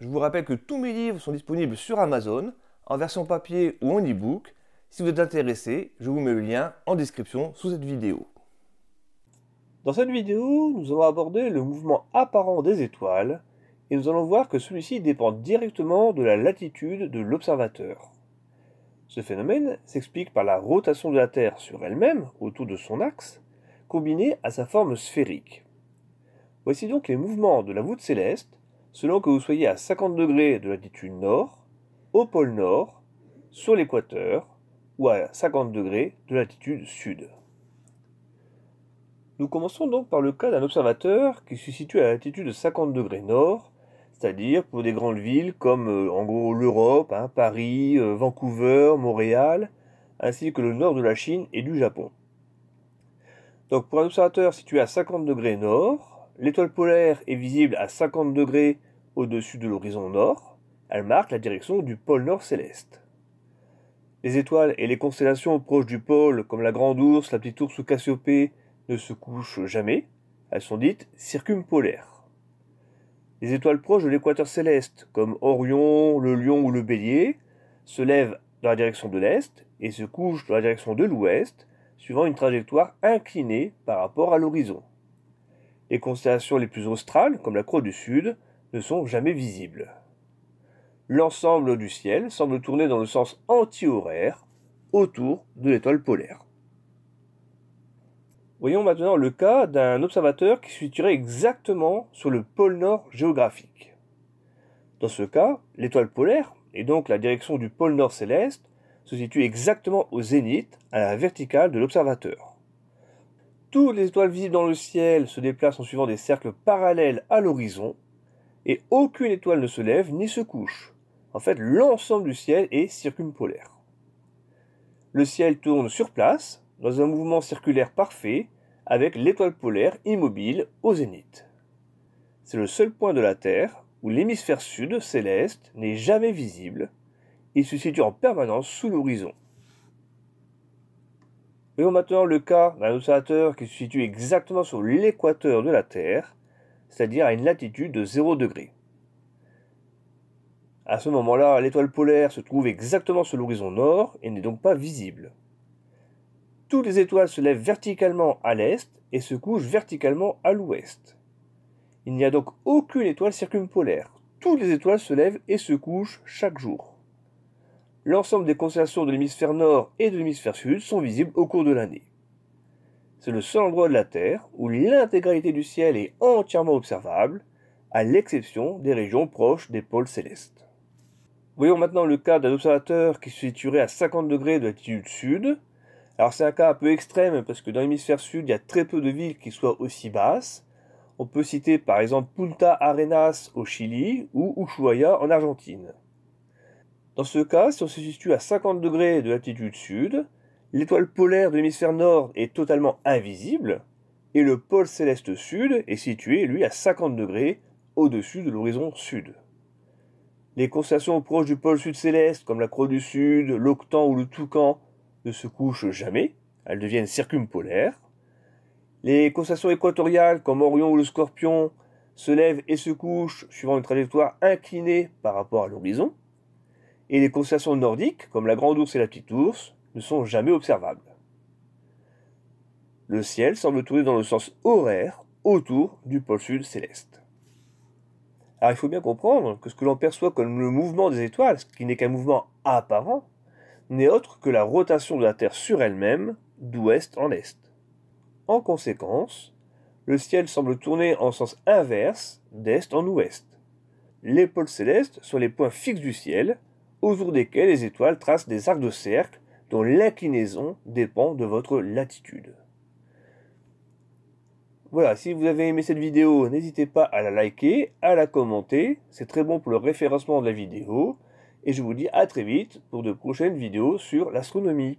Je vous rappelle que tous mes livres sont disponibles sur Amazon, en version papier ou en e-book. Si vous êtes intéressé, je vous mets le lien en description sous cette vidéo. Dans cette vidéo, nous allons aborder le mouvement apparent des étoiles et nous allons voir que celui-ci dépend directement de la latitude de l'observateur. Ce phénomène s'explique par la rotation de la Terre sur elle-même autour de son axe, combinée à sa forme sphérique. Voici donc les mouvements de la voûte céleste selon que vous soyez à 50 degrés de latitude nord, au pôle nord, sur l'équateur ou à 50 degrés de latitude sud. Nous commençons donc par le cas d'un observateur qui se situe à la latitude de 50 degrés nord, c'est-à-dire pour des grandes villes comme en gros l'Europe, Paris, Vancouver, Montréal, ainsi que le nord de la Chine et du Japon. Donc pour un observateur situé à 50 degrés nord, l'étoile polaire est visible à 50 degrés au-dessus de l'horizon nord. Elle marque la direction du pôle nord céleste. Les étoiles et les constellations proches du pôle, comme la Grande Ourse, la Petite Ourse ou Cassiopée, ne se couchent jamais. Elles sont dites circumpolaires. Les étoiles proches de l'équateur céleste, comme Orion, le Lion ou le Bélier, se lèvent dans la direction de l'est et se couchent dans la direction de l'ouest, suivant une trajectoire inclinée par rapport à l'horizon. Les constellations les plus australes, comme la Croix du Sud, ne sont jamais visibles. L'ensemble du ciel semble tourner dans le sens anti-horaire, autour de l'étoile polaire. Voyons maintenant le cas d'un observateur qui se situerait exactement sur le pôle nord géographique. Dans ce cas, l'étoile polaire, et donc la direction du pôle nord céleste, se situe exactement au zénith, à la verticale de l'observateur. Toutes les étoiles visibles dans le ciel se déplacent en suivant des cercles parallèles à l'horizon, et aucune étoile ne se lève ni se couche. En fait, l'ensemble du ciel est circumpolaire. Le ciel tourne sur place, dans un mouvement circulaire parfait, avec l'étoile polaire immobile au zénith. C'est le seul point de la Terre où l'hémisphère sud céleste n'est jamais visible. Il se situe en permanence sous l'horizon. Voyons maintenant le cas d'un observateur qui se situe exactement sur l'équateur de la Terre, c'est-à-dire à une latitude de 0 degré. À ce moment-là, l'étoile polaire se trouve exactement sur l'horizon nord et n'est donc pas visible. Toutes les étoiles se lèvent verticalement à l'est et se couchent verticalement à l'ouest. Il n'y a donc aucune étoile circumpolaire. Toutes les étoiles se lèvent et se couchent chaque jour. L'ensemble des constellations de l'hémisphère nord et de l'hémisphère sud sont visibles au cours de l'année. C'est le seul endroit de la Terre où l'intégralité du ciel est entièrement observable, à l'exception des régions proches des pôles célestes. Voyons maintenant le cas d'un observateur qui se situerait à 50 degrés de latitude sud. Alors c'est un cas un peu extrême parce que dans l'hémisphère sud, il y a très peu de villes qui soient aussi basses. On peut citer par exemple Punta Arenas au Chili ou Ushuaia en Argentine. Dans ce cas, si on se situe à 50 degrés de latitude sud, l'étoile polaire de l'hémisphère nord est totalement invisible et le pôle céleste sud est situé, lui, à 50 degrés au-dessus de l'horizon sud. Les constellations proches du pôle sud céleste, comme la Croix du Sud, l'Octant ou le Toucan, ne se couchent jamais, elles deviennent circumpolaires. Les constellations équatoriales, comme Orion ou le Scorpion, se lèvent et se couchent suivant une trajectoire inclinée par rapport à l'horizon. Et les constellations nordiques, comme la Grande Ourse et la Petite Ourse, ne sont jamais observables. Le ciel semble tourner dans le sens horaire autour du pôle sud céleste. Alors il faut bien comprendre que ce que l'on perçoit comme le mouvement des étoiles, ce qui n'est qu'un mouvement apparent, n'est autre que la rotation de la Terre sur elle-même, d'ouest en est. En conséquence, le ciel semble tourner en sens inverse, d'est en ouest. Les pôles célestes sont les points fixes du ciel, autour desquels les étoiles tracent des arcs de cercle dont l'inclinaison dépend de votre latitude. Voilà, si vous avez aimé cette vidéo, n'hésitez pas à la liker, à la commenter, c'est très bon pour le référencement de la vidéo, et je vous dis à très vite pour de prochaines vidéos sur l'astronomie.